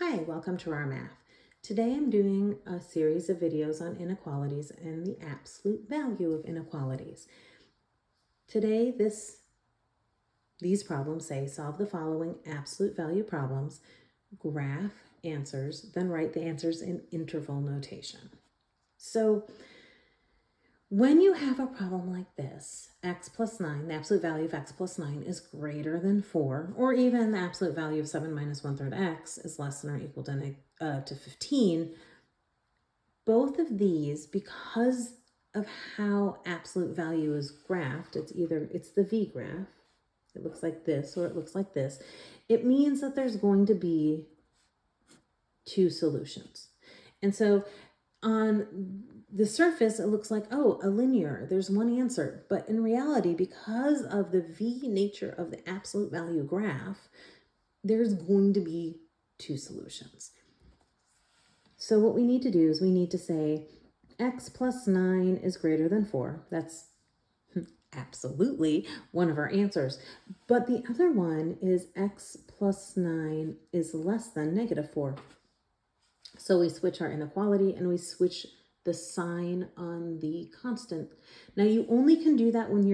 Hi, welcome to our math. Today I'm doing a series of videos on inequalities and the absolute value of inequalities. Today, these problems say solve the following absolute value problems, graph answers, then write the answers in interval notation. So when you have a problem like this, x plus 9, the absolute value of x plus 9 is greater than 4, or even the absolute value of 7 minus 1/3 x is less than or equal to 15, both of these, because of how absolute value is graphed, it's the V graph, it looks like this or it looks like this, it means that there's going to be two solutions. And so on the surface, it looks like, oh, a linear, there's one answer. But in reality, because of the V nature of the absolute value graph, there's going to be two solutions. So what we need to do is we need to say x plus 9 is greater than 4. That's absolutely one of our answers. But the other one is x plus 9 is less than -4. So we switch our inequality and we switch the sign on the constant. Now you only can do that when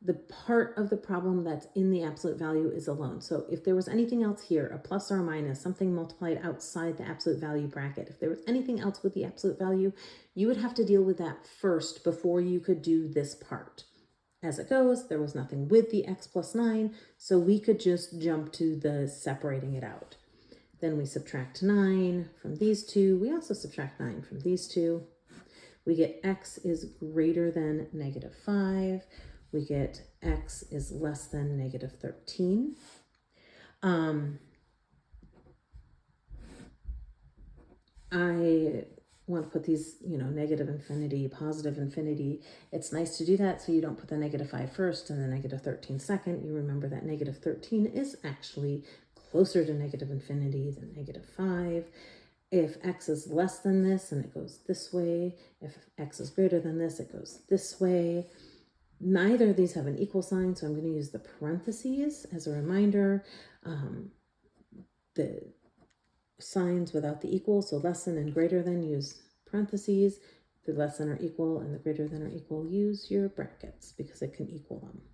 the part of the problem that's in the absolute value is alone. So if there was anything else here, a plus or a minus, something multiplied outside the absolute value bracket, if there was anything else with the absolute value, you would have to deal with that first before you could do this part. As it goes, there was nothing with the x plus 9, so we could just jump to the separating it out. Then we subtract 9 from these two. We also subtract 9 from these two. We get x is greater than -5. We get x is less than -13. I want to put these, negative infinity, positive infinity. It's nice to do that so you don't put the -5 first and the -13 second. You remember that -13 is actually closer to negative infinity than -5. If x is less than this, and it goes this way. If x is greater than this, it goes this way. Neither of these have an equal sign, so I'm going to use the parentheses as a reminder. The signs without the equal, so less than and greater than, use parentheses. The less than or equal and the greater than or equal, use your brackets because it can equal them.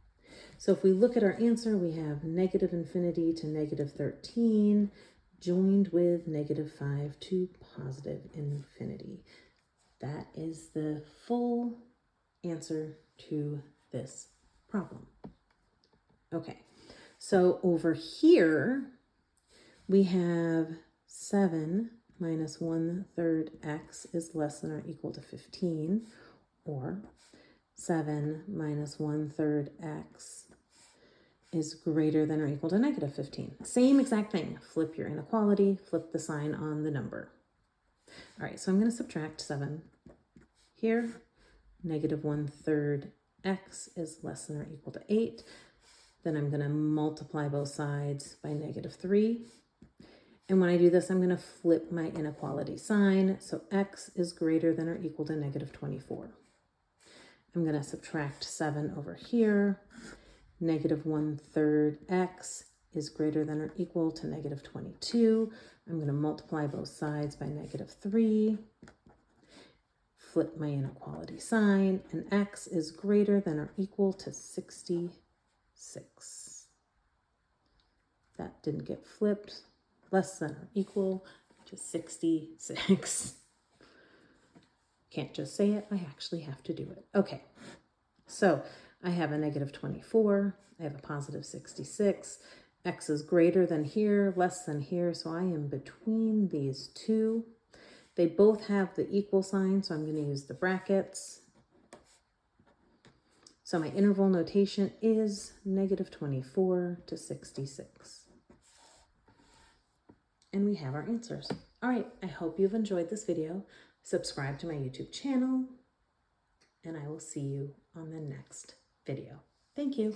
So if we look at our answer, we have negative infinity to -13 joined with -5 to positive infinity. That is the full answer to this problem. Okay, so over here, we have 7 minus 1/3 x is less than or equal to 15, or 7 minus 1/3 x is greater than or equal to -15. Same exact thing. Flip your inequality, flip the sign on the number. All right, so I'm going to subtract 7 here. -1/3 x is less than or equal to 8. Then I'm going to multiply both sides by -3. And when I do this, I'm going to flip my inequality sign. So x is greater than or equal to -24. I'm going to subtract 7 over here. -1/3 x is greater than or equal to -22. I'm going to multiply both sides by -3. Flip my inequality sign, and x is greater than or equal to 66. That didn't get flipped. Less than or equal to 66. Can't just say it, I actually have to do it. Okay, so I have a -24, I have a positive 66, x is greater than here, less than here, so I am between these two. They both have the equal sign, so I'm going to use the brackets. So my interval notation is -24 to 66. And we have our answers. All right, I hope you've enjoyed this video. Subscribe to my YouTube channel, and I will see you on the next video. Thank you.